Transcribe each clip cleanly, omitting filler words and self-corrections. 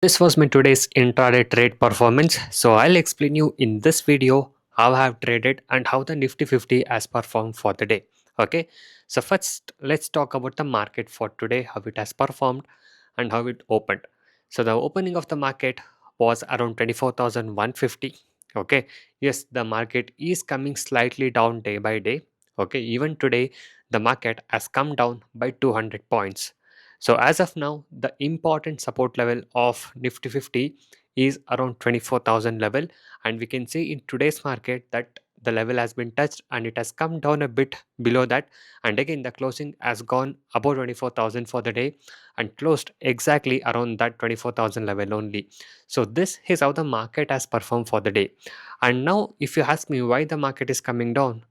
This was my today's intraday trade performance. So I'll explain you in this video how I have traded and how the Nifty 50 has performed for the day. Okay. So first let's talk about the market for today, how it has performed and how it opened. So the opening of the market was around 24,150. Okay. Yes, the market is coming slightly down day by day. Okay. Even today, the market has come down by 200 points. So as of now, the important support level of Nifty 50 is around 24,000 level, and we can see in today's market that the level has been touched and it has come down a bit below that, and again the closing has gone above 24,000 for the day and closed exactly around that 24,000 level only. So this is how the market has performed for the day. And now if you ask me why the market is coming down,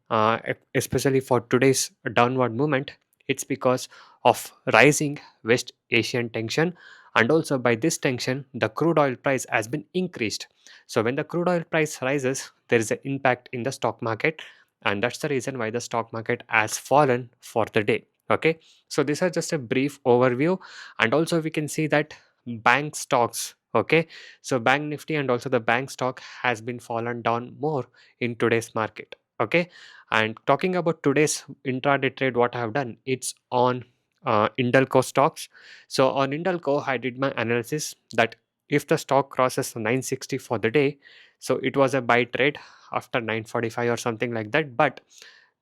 especially for today's downward movement, it's because of rising West Asian tension, and also by this tension the crude oil price has been increased. So when the crude oil price rises, there is an impact in the stock market, and that's the reason why the stock market has fallen for the day. Okay, so these are just a brief overview, and also we can see that bank stocks, okay, so bank nifty and also the bank stock has been fallen down more in today's market. Okay, and talking about today's intraday trade, what I have done, it's on Indalco stocks. So on Indalco, I did my analysis that if the stock crosses 960 for the day, so it was a buy trade after 945 or something like that. But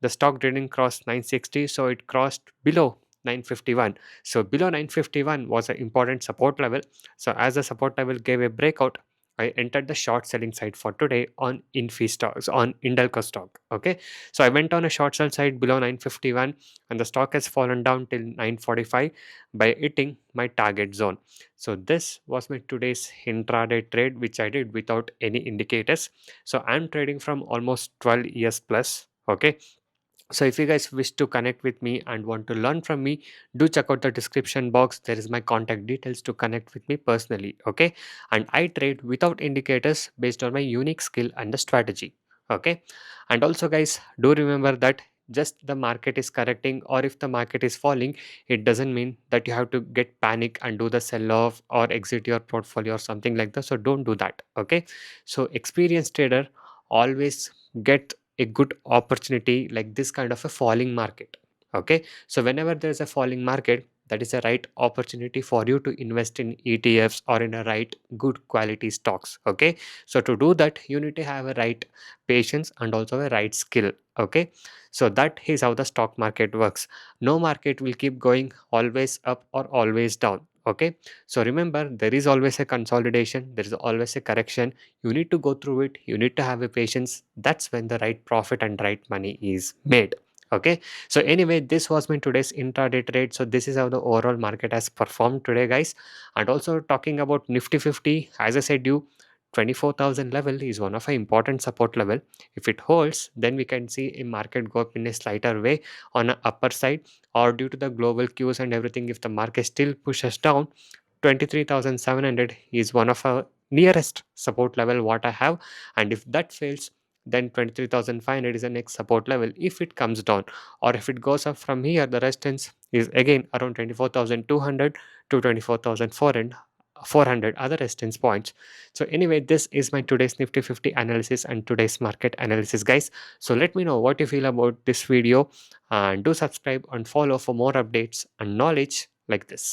the stock didn't cross 960, so it crossed below 951. So below 951 was an important support level. So as the support level gave a breakout, I entered the short selling side for today on Infi stocks, on Indalco stock. Okay, so I went on a short sell side below 951, and the stock has fallen down till 945 by hitting my target zone. So this was my today's intraday trade, which I did without any indicators. So I'm trading from almost 12 years plus. Okay, so if you guys wish to connect with me and want to learn from me, do check out the description box. There is my contact details to connect with me personally. Okay, and I trade without indicators based on my unique skill and the strategy. Okay, and also guys, do remember that just the market is correcting or if the market is falling, it doesn't mean that you have to get panic and do the sell off or exit your portfolio or something like that. So don't do that. Okay, so experienced trader always get a good opportunity like this kind of a falling market. Okay, so whenever there's a falling market, that is a right opportunity for you to invest in ETFs or in a right good quality stocks. Okay, so to do that you need to have a right patience and also a right skill. Okay, so that is how the stock market works. No market will keep going always up or always down. Okay, so remember, there is always a consolidation, there is always a correction. You need to go through it, you need to have a patience. That's when the right profit and right money is made. Okay, so anyway, this was my today's intraday trade. So this is how the overall market has performed today, guys. And also talking about Nifty 50, as I said you, 24,000 level is one of our important support level. If it holds, then we can see a market go up in a slighter way on a upper side, or due to the global cues and everything, if the market still pushes down, 23,700 is one of our nearest support level what I have, and if that fails, then 23,500 is the next support level if it comes down. Or if it goes up from here, the resistance is again around 24,200 to 24,400 other resistance points. So anyway, this is my today's Nifty 50 analysis and today's market analysis, guys. So let me know what you feel about this video, and do subscribe and follow for more updates and knowledge like this.